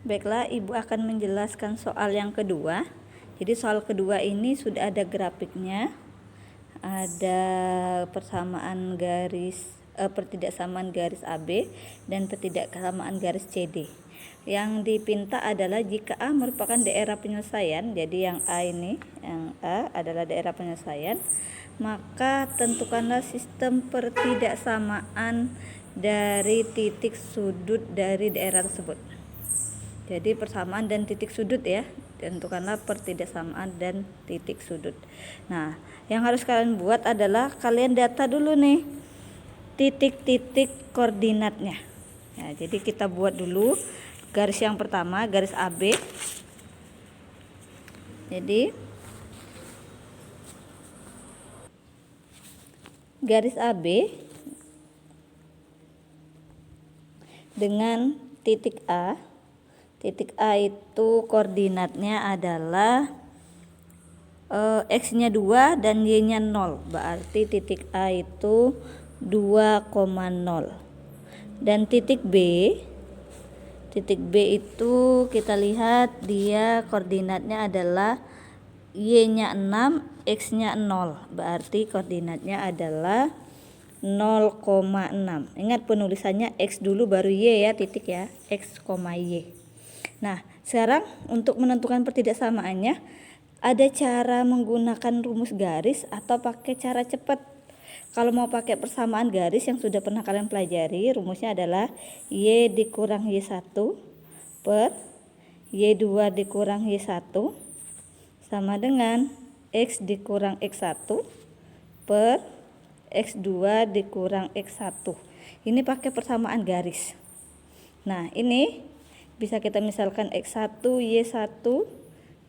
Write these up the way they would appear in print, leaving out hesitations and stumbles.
Baiklah, Ibu akan menjelaskan soal yang kedua. Jadi soal kedua ini sudah ada grafiknya, ada persamaan garis pertidaksamaan garis AB dan pertidaksamaan garis CD. Yang dipinta adalah jika A merupakan daerah penyelesaian, jadi yang A ini, yang A adalah daerah penyelesaian, maka tentukanlah sistem pertidaksamaan dari titik sudut dari daerah tersebut. Jadi persamaan dan titik sudut ya, tentukanlah pertidaksamaan dan titik sudut. Nah, yang harus kalian buat adalah kalian data dulu nih titik-titik koordinatnya. Nah, jadi kita buat dulu garis yang pertama, garis AB. Jadi garis AB dengan titik A. Titik A itu koordinatnya adalah X-nya 2 dan Y-nya 0. Berarti titik A itu 2,0. Dan titik B itu kita lihat dia koordinatnya adalah Y-nya 6, X-nya 0. Berarti koordinatnya adalah 0,6. Ingat penulisannya X dulu baru Y ya, titik ya, X, Y. Nah, sekarang untuk menentukan pertidaksamaannya ada cara menggunakan rumus garis atau pakai cara cepat. Kalau mau pakai persamaan garis yang sudah pernah kalian pelajari, rumusnya adalah Y dikurang Y1 per Y2 dikurang Y1 sama dengan X dikurang X1 per X2 dikurang X1. Ini pakai persamaan garis. Nah, ini bisa kita misalkan X1 Y1,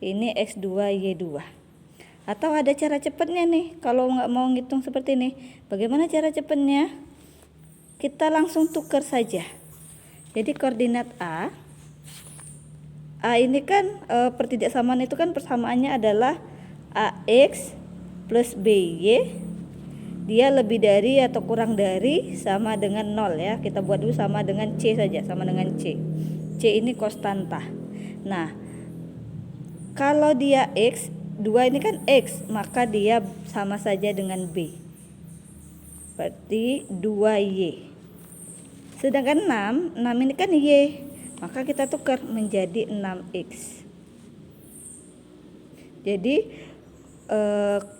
ini X2 Y2. Atau ada cara cepatnya nih, kalau nggak mau ngitung seperti ini. Bagaimana cara cepatnya? Kita langsung tukar saja. Jadi koordinat A ini kan pertidaksamaan itu kan persamaannya adalah AX plus BY. Dia lebih dari atau kurang dari sama dengan 0 ya. Kita buat dulu sama dengan C saja, sama dengan C. C ini konstanta. Nah, kalau dia X, 2 ini kan X, maka dia sama saja dengan B. Berarti 2Y. Sedangkan 6 ini kan Y, maka kita tukar menjadi 6X. Jadi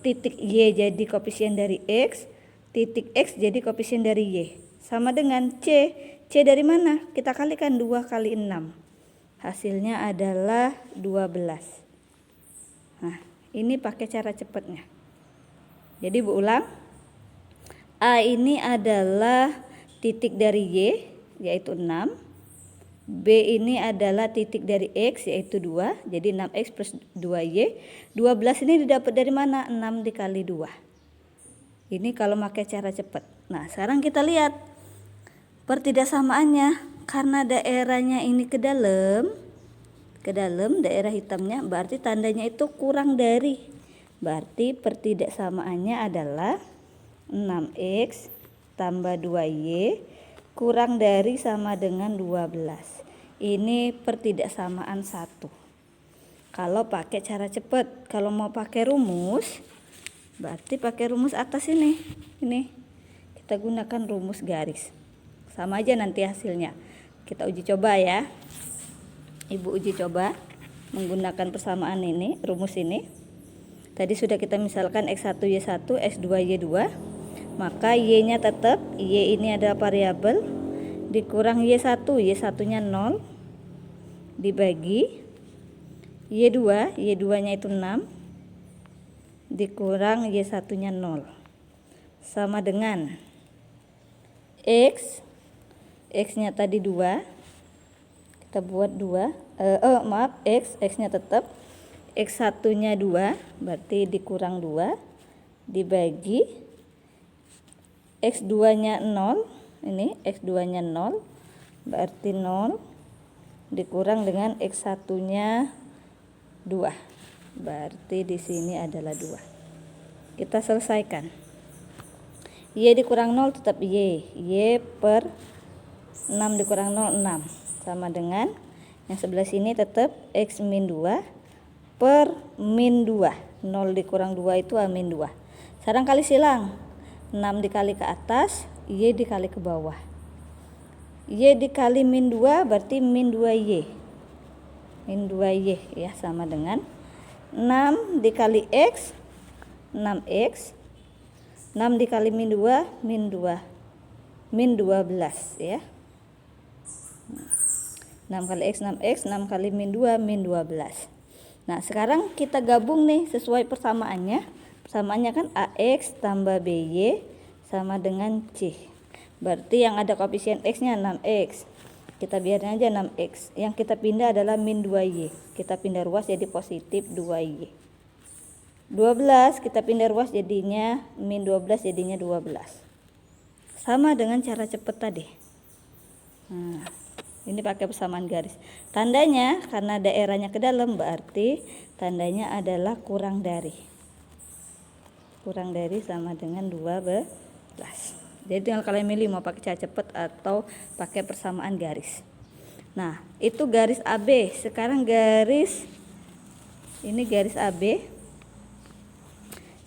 titik Y jadi koefisien dari X, titik X jadi koefisien dari Y. Sama dengan C. C dari mana? Kita kalikan 2 kali 6. Hasilnya adalah 12. Nah, ini pakai cara cepatnya. Jadi berulang. A ini adalah titik dari Y, yaitu 6. B ini adalah titik dari X, yaitu 2. Jadi 6X plus 2Y. 12 ini didapat dari mana? 6 dikali 2. Ini kalau pakai cara cepat. Nah, sekarang kita lihat pertidaksamaannya. Karena daerahnya ini ke dalam daerah hitamnya, berarti tandanya itu kurang dari. Berarti pertidaksamaannya adalah 6X tambah 2Y kurang dari sama dengan 12. Ini pertidaksamaan 1. Kalau pakai cara cepat. Kalau mau pakai rumus, berarti pakai rumus atas ini. Ini kita gunakan rumus garis. Sama aja nanti hasilnya. Kita uji coba ya. Ibu uji coba menggunakan persamaan ini, rumus ini. Tadi sudah kita misalkan X1 Y1, X2 Y2. Maka Y-nya tetap, Y ini adalah variabel, dikurang Y1, Y1-nya 0, dibagi Y2, Y2-nya itu 6, dikurang Y1-nya 0. Sama dengan X, X-nya tadi 2, kita buat 2, X-nya tetap, X1-nya 2, berarti dikurang 2, dibagi X2-nya 0, ini X2-nya 0, berarti 0, dikurang dengan X1-nya 2, berarti di sini adalah 2. Kita selesaikan. Y dikurang 0 tetap Y per 6 dikurang 0, 6. Sama dengan Yang sebelah sini tetap X min 2 per min 2. 0 dikurang 2 itu A min 2. Sekarang kali silang. 6 dikali ke atas, Y dikali ke bawah. Y dikali min 2 berarti min 2Y. Min 2Y ya, sama dengan 6 dikali X, 6X. 6 dikali min 2, min 2. Min 12 ya. 6 kali X, 6X. 6 kali min 2, min 12. Nah, sekarang kita gabung nih sesuai persamaannya. Persamaannya kan AX tambah BY sama dengan C. Berarti yang ada koefisien X-nya 6X. Kita biarin aja 6X. Yang kita pindah adalah min 2Y. Kita pindah ruas jadi positif 2Y. 12 kita pindah ruas jadinya min 12 jadinya 12. Sama dengan cara cepet tadi. Nah, ini pakai persamaan garis. Tandanya karena daerahnya ke dalam berarti tandanya adalah kurang dari. Kurang dari sama dengan 12. Jadi tinggal kalian milih mau pakai cara cepet atau pakai persamaan garis. Nah, itu garis AB. Sekarang garis ini garis AB.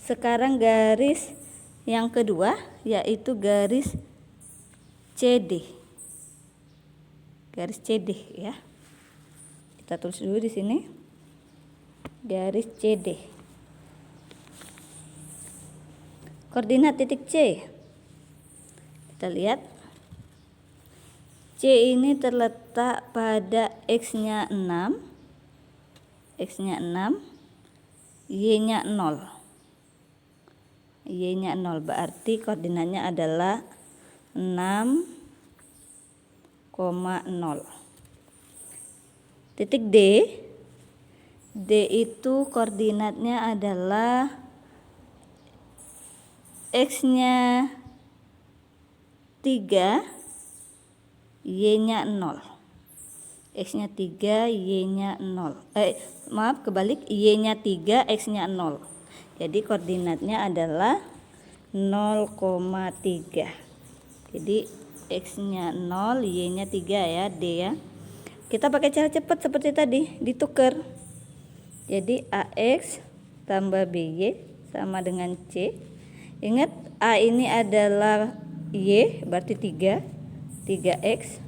Sekarang garis yang kedua yaitu garis CD. Garis CD ya. Kita tulis dulu di sini. Garis CD. Koordinat titik C. Kita lihat. C ini terletak pada X-nya 6. X-nya 6. Y-nya 0. Y-nya 0 berarti koordinatnya adalah 6,0. Titik D. D itu koordinatnya adalah X-nya 3, Y-nya 0. X-nya 3, Y-nya 0. Maaf kebalik, Y-nya 3, X-nya 0. Jadi koordinatnya adalah 0,3. Jadi X-nya 0, Y-nya 3 ya, D ya. Kita pakai cara cepat seperti tadi, ditukar. Jadi AX tambah BY sama dengan C. Ingat A ini adalah Y, berarti 3, 3X.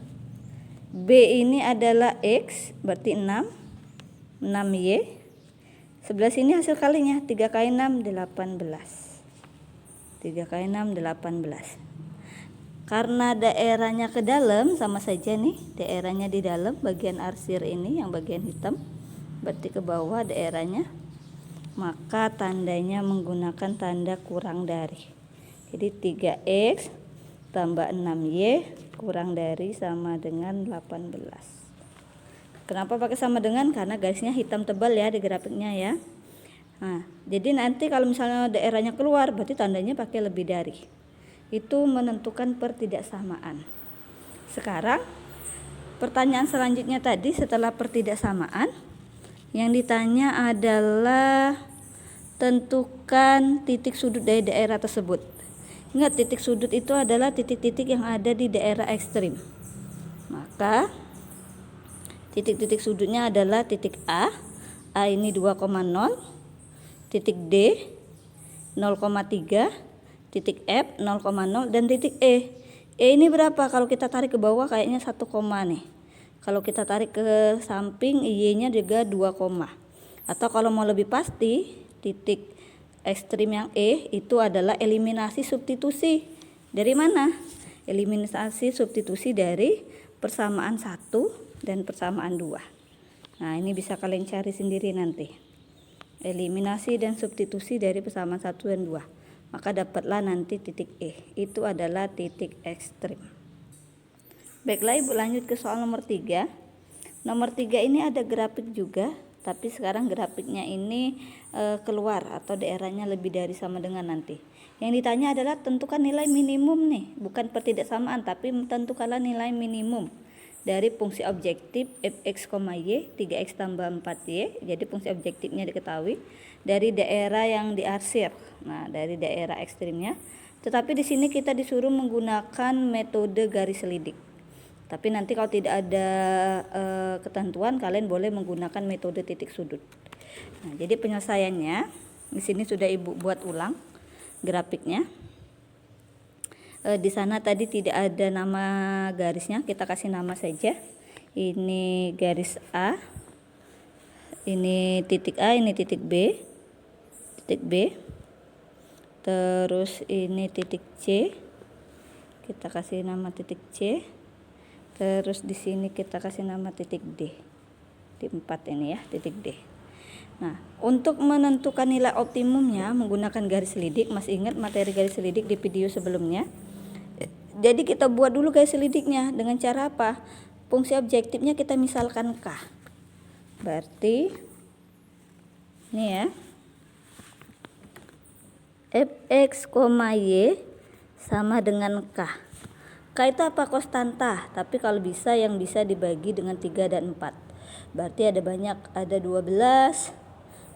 B ini adalah X, berarti 6, 6Y. Sebelah sini hasil kalinya 3 kali 6 18. 3 kali 6 18. Karena daerahnya ke dalam sama saja nih, daerahnya di dalam bagian arsir ini yang bagian hitam, berarti ke bawah daerahnya. Maka tandanya menggunakan tanda kurang dari. Jadi 3X tambah 6Y kurang dari sama dengan 18. Kenapa pakai sama dengan? Karena garisnya hitam tebal ya di grafiknya ya. Nah, jadi nanti kalau misalnya daerahnya keluar berarti tandanya pakai lebih dari. Itu menentukan pertidaksamaan. Sekarang pertanyaan selanjutnya tadi setelah pertidaksamaan yang ditanya adalah tentukan titik sudut dari daerah tersebut. Ingat, titik sudut itu adalah titik-titik yang ada di daerah ekstrim. Maka titik-titik sudutnya adalah titik A. A ini 2,0, titik D 0,3, titik F 0,0 dan titik E. E ini berapa? Kalau kita tarik ke bawah kayaknya 1, nih. Kalau kita tarik ke samping Y-nya juga 2, atau kalau mau lebih pasti titik ekstrim yang E itu adalah eliminasi substitusi. Dari mana? Eliminasi substitusi dari persamaan 1 dan persamaan 2. Nah, ini bisa kalian cari sendiri nanti. Eliminasi dan substitusi dari persamaan 1 dan 2. Maka dapatlah nanti titik E. Itu adalah titik ekstrim. Baiklah, Ibu lanjut ke soal nomor 3. Nomor 3 ini ada grafik juga, tapi sekarang grafiknya ini keluar atau daerahnya lebih dari sama dengan nanti. Yang ditanya adalah tentukan nilai minimum nih, bukan pertidaksamaan tapi tentukanlah nilai minimum dari fungsi objektif fx, y 3x tambah 4y. Jadi fungsi objektifnya diketahui dari daerah yang diarsir. Nah, dari daerah ekstrimnya. Tetapi di sini kita disuruh menggunakan metode garis selidik. Tapi nanti kalau tidak ada ketentuan, kalian boleh menggunakan metode titik sudut. Nah, jadi penyelesaiannya di sini sudah Ibu buat ulang grafiknya. Di sana tadi tidak ada nama garisnya, kita kasih nama saja. Ini garis A, ini titik A, ini titik B, terus ini titik C, kita kasih nama titik C, terus di sini kita kasih nama titik D, di 4 ini ya, titik D. Nah, untuk menentukan nilai optimumnya menggunakan garis selidik, masih ingat materi garis selidik di video sebelumnya? Jadi kita buat dulu garis selidiknya dengan cara apa? Fungsi objektifnya kita misalkan K. Berarti ini ya, fx, y sama dengan K. K itu apa? Konstanta, tapi kalau bisa yang bisa dibagi dengan 3 dan 4. Berarti ada banyak, ada 12,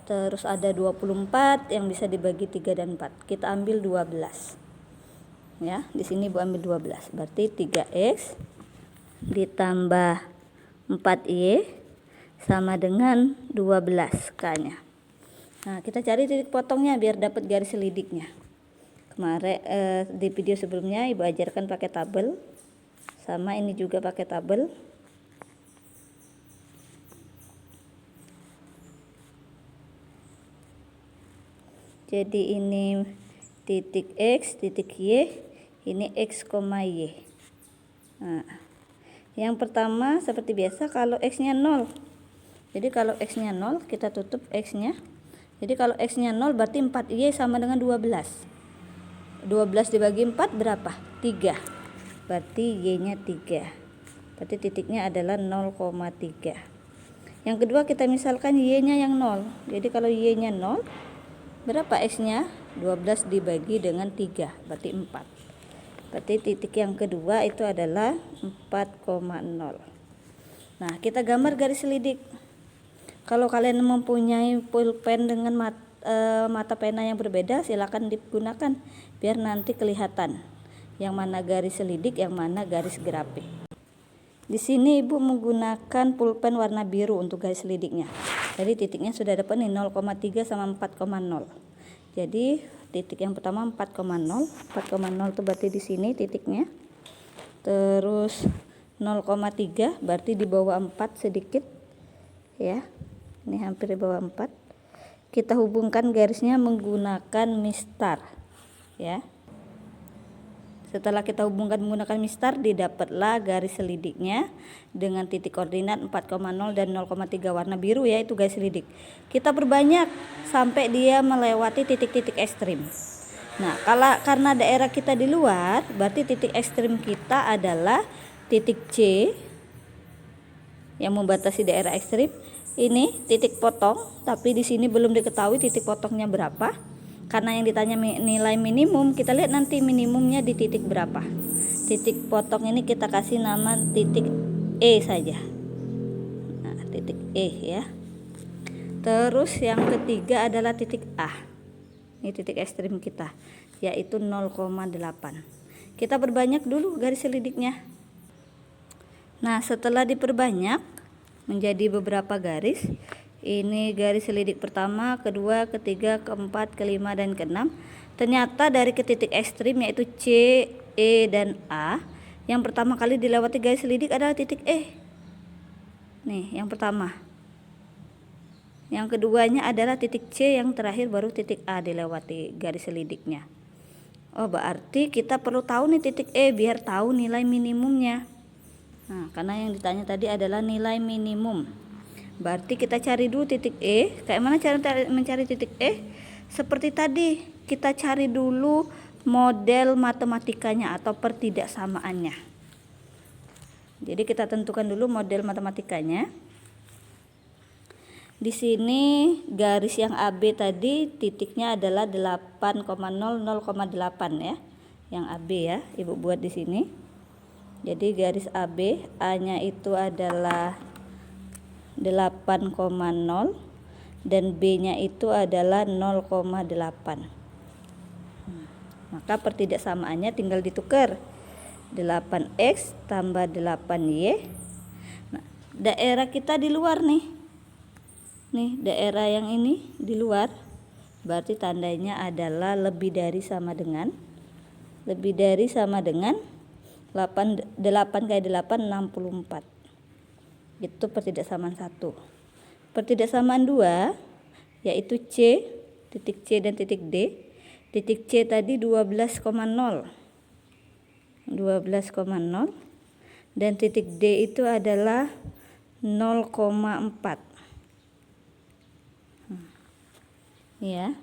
terus ada 24 yang bisa dibagi 3 dan 4. Kita ambil 12. Ya, di sini Ibu ambil 12. Berarti 3x ditambah 4y sama dengan 12 K-nya. Nah, kita cari titik potongnya biar dapat garis selidiknya. Kemarin di video sebelumnya Ibu ajarkan pakai tabel. Sama ini juga pakai tabel. Jadi ini titik X, titik Y, ini X, Y. Nah, yang pertama seperti biasa kalau X-nya 0. Jadi kalau X-nya 0, kita tutup X-nya. Jadi kalau X-nya 0 berarti 4Y sama dengan 12. 12 dibagi 4 berapa? 3. Berarti Y-nya 3. Berarti titiknya adalah 0,3. Yang kedua kita misalkan Y-nya yang 0. Jadi kalau Y-nya 0, berapa X-nya? 12 dibagi dengan 3, berarti 4. Berarti titik yang kedua itu adalah 4,0. Nah, kita gambar garis selidik. Kalau kalian mempunyai pulpen dengan mata pena yang berbeda, silakan digunakan biar nanti kelihatan yang mana garis selidik, yang mana garis grafik. Di sini Ibu menggunakan pulpen warna biru untuk garis selidiknya. Jadi titiknya sudah dapat nih 0,3 sama 4,0. Jadi titik yang pertama 4,0. 4,0 itu berarti di sini titiknya. Terus 0,3 berarti di bawah 4 sedikit. Ya. Ini hampir di bawah 4. Kita hubungkan garisnya menggunakan mistar. Ya. Setelah kita hubungkan menggunakan mistar, didapatlah garis selidiknya dengan titik koordinat 4,0 dan 0,3 warna biru ya, itu garis selidik. Kita perbanyak sampai dia melewati titik-titik ekstrim. Nah, karena daerah kita di luar, berarti titik ekstrim kita adalah titik C yang membatasi daerah ekstrim. Ini titik potong, tapi di sini belum diketahui titik potongnya berapa. Karena yang ditanya nilai minimum, kita lihat nanti minimumnya di titik berapa. Titik potong ini kita kasih nama titik E saja. Nah, titik E ya. Terus yang ketiga adalah titik A. Ini titik ekstrim kita, yaitu 0,8. Kita perbanyak dulu garis selidiknya. Nah, setelah diperbanyak menjadi beberapa garis, ini garis selidik pertama, kedua, ketiga, keempat, kelima, dan keenam. Ternyata dari ke titik ekstrim yaitu C, E, dan A, yang pertama kali dilewati garis selidik adalah titik E. Nih, yang pertama. Yang keduanya adalah titik C, yang terakhir baru titik A dilewati garis selidiknya. Oh, berarti kita perlu tahu nih titik E biar tahu nilai minimumnya. Nah, karena yang ditanya tadi adalah nilai minimum. Berarti kita cari dulu titik E. Kayak mana cara mencari titik E? Seperti tadi, kita cari dulu model matematikanya atau pertidaksamaannya. Jadi kita tentukan dulu model matematikanya. Di sini garis yang AB tadi titiknya adalah 8,0 0,8 ya. Yang AB ya, Ibu buat di sini. Jadi garis AB, A-nya itu adalah 8,0 dan B-nya itu adalah 0,8. Maka pertidaksamaannya tinggal ditukar. 8x tambah 8y. Nah, daerah kita di luar nih. Nih, daerah yang ini di luar. Berarti tandanya adalah lebih dari sama dengan 8 kali 8 64. Itu pertidaksamaan 1. Pertidaksamaan 2 yaitu C, titik C dan titik D. Titik C tadi 12,0 dan titik D itu adalah 0,4. Ya,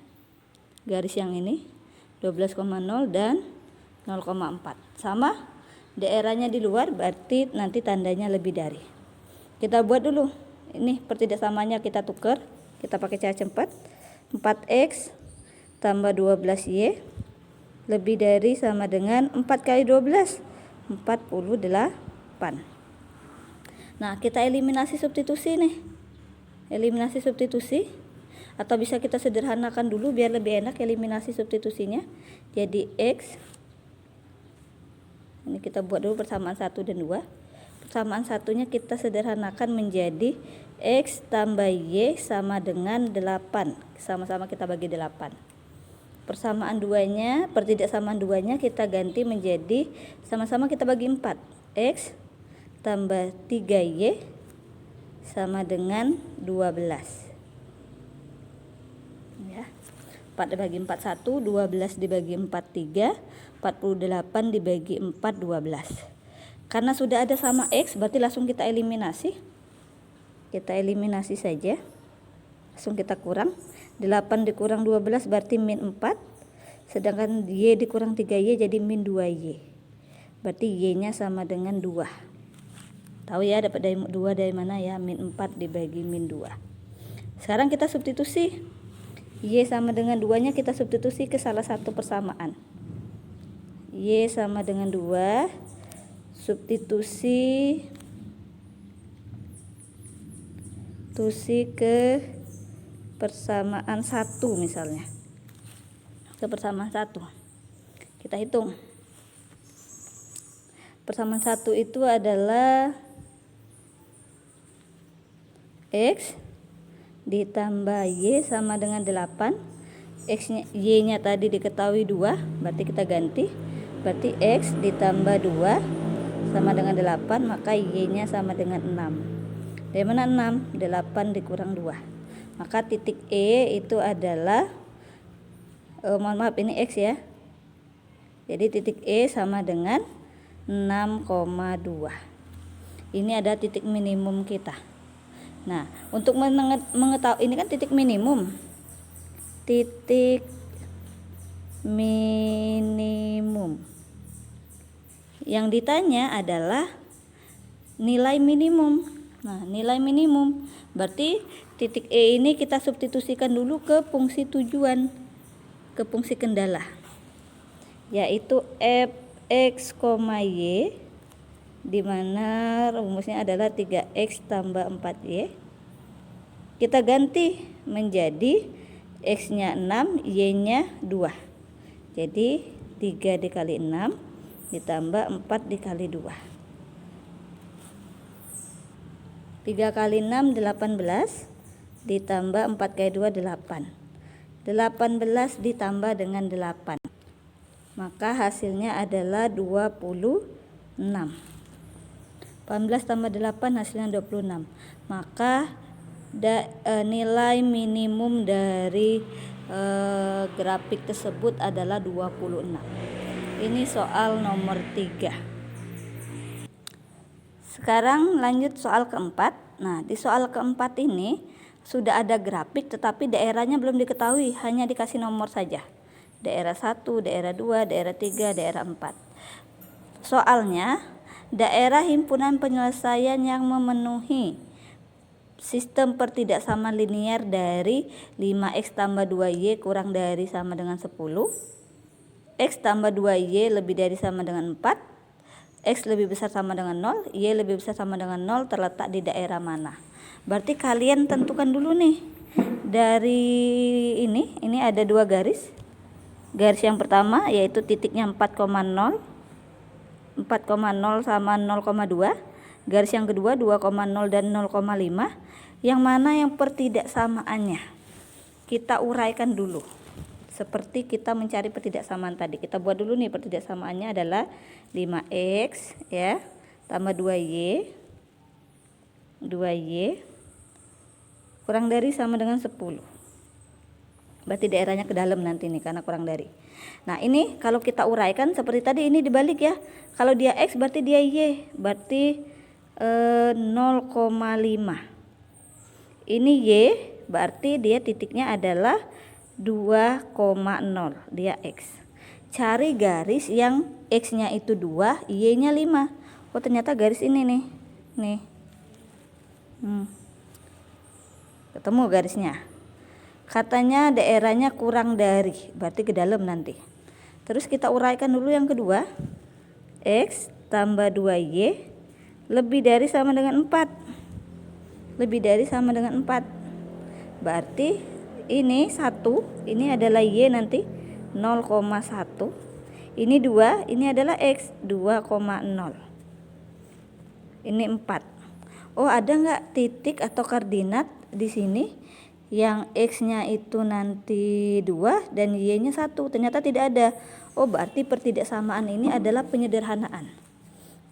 garis yang ini 12,0 dan 0,4 sama daerahnya di luar, berarti nanti tandanya lebih dari. Kita buat dulu ini pertidaksamaannya, kita tukar, kita pakai cara cepat. 4x tambah 12y lebih dari sama dengan 4 kali 12 48. Nah, kita eliminasi substitusi nih, eliminasi substitusi, atau bisa kita sederhanakan dulu biar lebih enak eliminasi substitusinya. Jadi x, ini kita buat dulu persamaan 1 dan 2. Persamaan satunya kita sederhanakan menjadi x tambah y sama dengan 8. Sama-sama kita bagi 8. Persamaan duanya, pertidaksamaan duanya kita ganti menjadi sama-sama kita bagi 4. X tambah 3y sama dengan 12. Ya. 4 dibagi 4 1, 12 dibagi 4 3, 48 dibagi 4 12. Karena sudah ada sama x, berarti langsung kita eliminasi. Kita eliminasi saja. Langsung kita kurang. 8 dikurang 12 berarti min 4. Sedangkan y dikurang 3y jadi min 2y. Berarti y-nya sama dengan 2. Tahu ya dapat dari 2 dari mana ya? Min 4 dibagi min 2. Sekarang kita substitusi. Y sama dengan 2-nya kita substitusi ke salah satu persamaan. Y sama dengan 2, substitusi ke persamaan 1 misalnya. Ke persamaan 1. Kita hitung. Persamaan 1 itu adalah x ditambah y sama dengan 8. X-nya, y-nya tadi diketahui 2, berarti kita ganti. Berarti x ditambah 2 sama dengan 8, maka y-nya sama dengan 6. Dari mana 6? 8 dikurang 2. Maka titik E itu adalah mohon maaf ini x ya. Jadi titik E sama dengan 6,2. Ini ada titik minimum kita. Nah, untuk mengetahui ini kan titik minimum. Titik minimum. Yang ditanya adalah nilai minimum. Nah, nilai minimum berarti titik E ini kita substitusikan dulu ke fungsi tujuan, ke fungsi kendala, yaitu f(x, y) di mana rumusnya adalah 3x tambah 4y. Kita ganti menjadi x-nya 6, y-nya 2. Jadi 3 dikali 6 ditambah 4 dikali 2. 3 kali 6 18 ditambah 4 kali 2 8. 18 ditambah dengan 8. Maka hasilnya adalah 26. 18 tambah 8 hasilnya 26. Maka nilai minimum dari grafik tersebut adalah 26. Ini soal nomor 3. Sekarang lanjut soal keempat. Nah, di soal keempat ini sudah ada grafik tetapi daerahnya belum diketahui, hanya dikasih nomor saja. Daerah 1, daerah 2, daerah 3, daerah 4. Soalnya daerah himpunan penyelesaian yang memenuhi sistem pertidaksamaan linier dari 5x tambah 2y kurang dari sama dengan 10, x tambah 2y lebih dari sama dengan 4, x lebih besar sama dengan 0, y lebih besar sama dengan 0 terletak di daerah mana. Berarti kalian tentukan dulu nih. Dari ini ada 2 garis. Garis yang pertama yaitu titiknya 4,0, 4,0 sama 0,2. Garis yang kedua 2,0 dan 0,5. Yang mana yang pertidaksamaannya? Kita uraikan dulu. Seperti kita mencari pertidaksamaan tadi. Kita buat dulu nih, pertidaksamaannya adalah 5x ya, tambah 2y kurang dari sama dengan 10. Berarti daerahnya ke dalam nanti nih karena kurang dari. Nah, ini kalau kita uraikan seperti tadi, ini dibalik ya. Kalau dia x berarti dia y, berarti 0,5. Ini y berarti dia titiknya adalah 2,0, dia x. Cari garis yang x-nya itu 2, y-nya 5. Oh, ternyata garis ini nih. Nih. Ketemu garisnya. Katanya daerahnya kurang dari, berarti ke dalam nanti. Terus kita uraikan dulu yang kedua. X tambah 2y lebih dari sama dengan 4. Lebih dari sama dengan 4. Berarti ini 1, ini adalah y nanti 0,1. Ini 2, ini adalah x 2,0. Ini 4. Oh, ada nggak titik atau koordinat di sini yang x-nya itu nanti 2 dan y-nya 1? Ternyata tidak ada. Oh, berarti pertidaksamaan ini adalah penyederhanaan.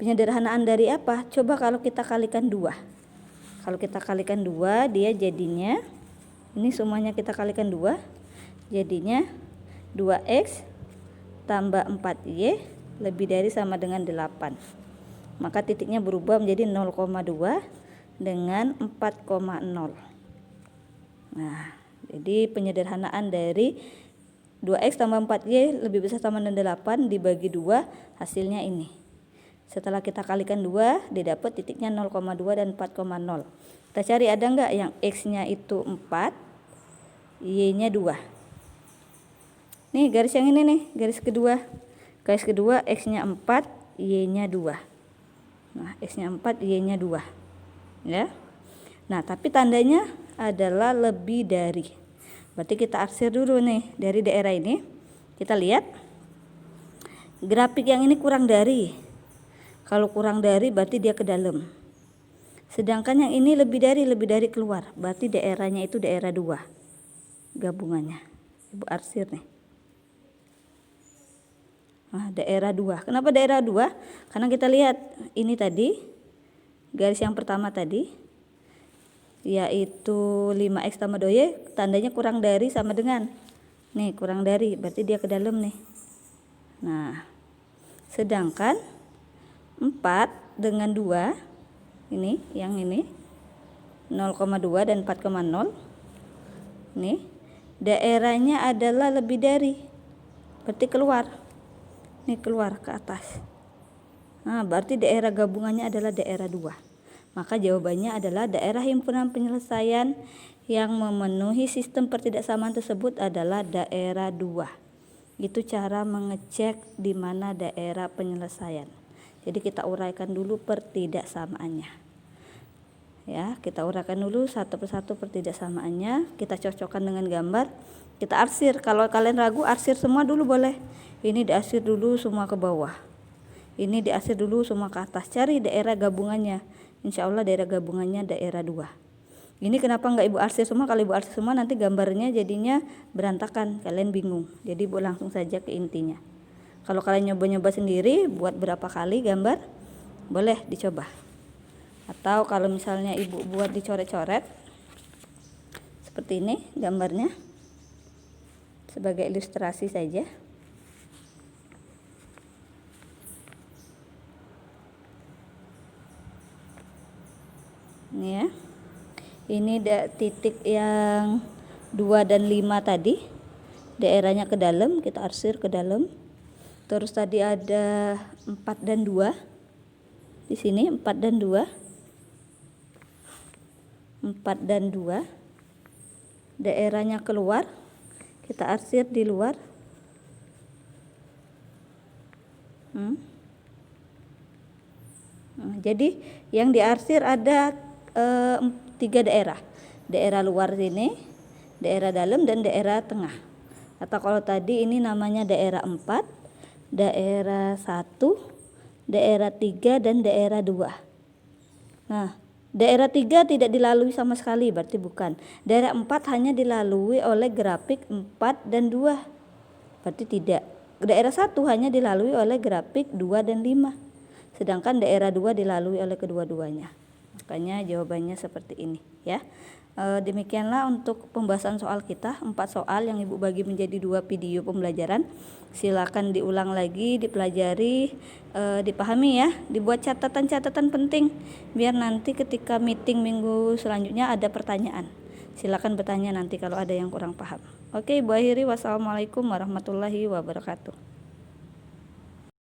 Penyederhanaan dari apa? Coba kalau kita kalikan 2. Kalau kita kalikan 2, dia jadinya, ini semuanya kita kalikan 2, jadinya 2x tambah 4y lebih dari sama dengan 8. Maka titiknya berubah menjadi 0,2 dengan 4,0. Nah, jadi penyederhanaan dari 2x tambah 4y lebih besar sama dengan 8 dibagi 2, hasilnya ini. Setelah kita kalikan 2, didapat titiknya 0,2 dan 4,0. Kita cari ada enggak yang x-nya itu 4, y-nya 2. Nih garis yang ini nih, garis kedua. Garis kedua x-nya 4, y-nya 2. Nah, x-nya 4, y-nya 2. Ya. Nah, tapi tandanya adalah lebih dari. Berarti kita arsir dulu nih dari daerah ini. Kita lihat grafik yang ini kurang dari. Kalau kurang dari berarti dia ke dalam. Sedangkan yang ini lebih dari keluar. Berarti daerahnya itu daerah 2. Gabungannya. Ibu arsir nih. Nah, daerah 2. Kenapa daerah 2? Karena kita lihat ini tadi, garis yang pertama tadi, yaitu 5x tambah 2y, tandanya kurang dari sama dengan. Nih, kurang dari, berarti dia ke dalam nih. Nah, sedangkan 4 dengan 2, ini, yang ini, 0,2 dan 4,0, nih, daerahnya adalah lebih dari, berarti keluar. Ini keluar ke atas. Nah, berarti daerah gabungannya adalah daerah 2. Maka jawabannya adalah daerah himpunan penyelesaian yang memenuhi sistem pertidaksamaan tersebut adalah daerah 2. Itu cara mengecek di mana daerah penyelesaian. Jadi kita uraikan dulu pertidaksamaannya. Ya, kita uraikan dulu satu persatu pertidaksamaannya, kita cocokkan dengan gambar, kita arsir. Kalau kalian ragu, arsir semua dulu boleh. Ini diarsir dulu semua ke bawah. Ini diarsir dulu semua ke atas. Cari daerah gabungannya. Insya Allah daerah gabungannya daerah 2. Ini kenapa nggak ibu arsir semua? Kalau ibu arsir semua nanti gambarnya jadinya berantakan. Kalian bingung. Jadi ibu langsung saja ke intinya. Kalau kalian nyoba-nyoba sendiri, buat berapa kali gambar, boleh dicoba. Atau kalau misalnya ibu buat dicoret-coret, seperti ini gambarnya. Sebagai ilustrasi saja. Ini ya. Ini titik yang 2 dan 5 tadi. Daerahnya ke dalam, kita arsir ke dalam. Terus tadi ada 4 dan 2. Di sini 4 dan 2. 4 dan 2. Daerahnya keluar. Kita arsir di luar. Nah, jadi yang diarsir ada 3 daerah. Daerah luar sini, daerah dalam, dan daerah tengah. Atau kalau tadi ini namanya daerah 4, daerah 1, daerah 3 dan daerah 2. Nah, daerah 3 tidak dilalui sama sekali, berarti bukan. Daerah 4 hanya dilalui oleh grafik 4 dan 2, berarti tidak. Daerah 1 hanya dilalui oleh grafik 2 dan 5, sedangkan daerah 2 dilalui oleh kedua-duanya. Makanya jawabannya seperti ini ya. Demikianlah untuk pembahasan soal kita, 4 soal yang Ibu bagi menjadi 2 video pembelajaran. Silakan diulang lagi, dipelajari, dipahami ya, dibuat catatan-catatan penting biar nanti ketika meeting minggu selanjutnya ada pertanyaan. Silakan bertanya nanti kalau ada yang kurang paham. Oke, Ibu akhiri. Wassalamualaikum warahmatullahi wabarakatuh.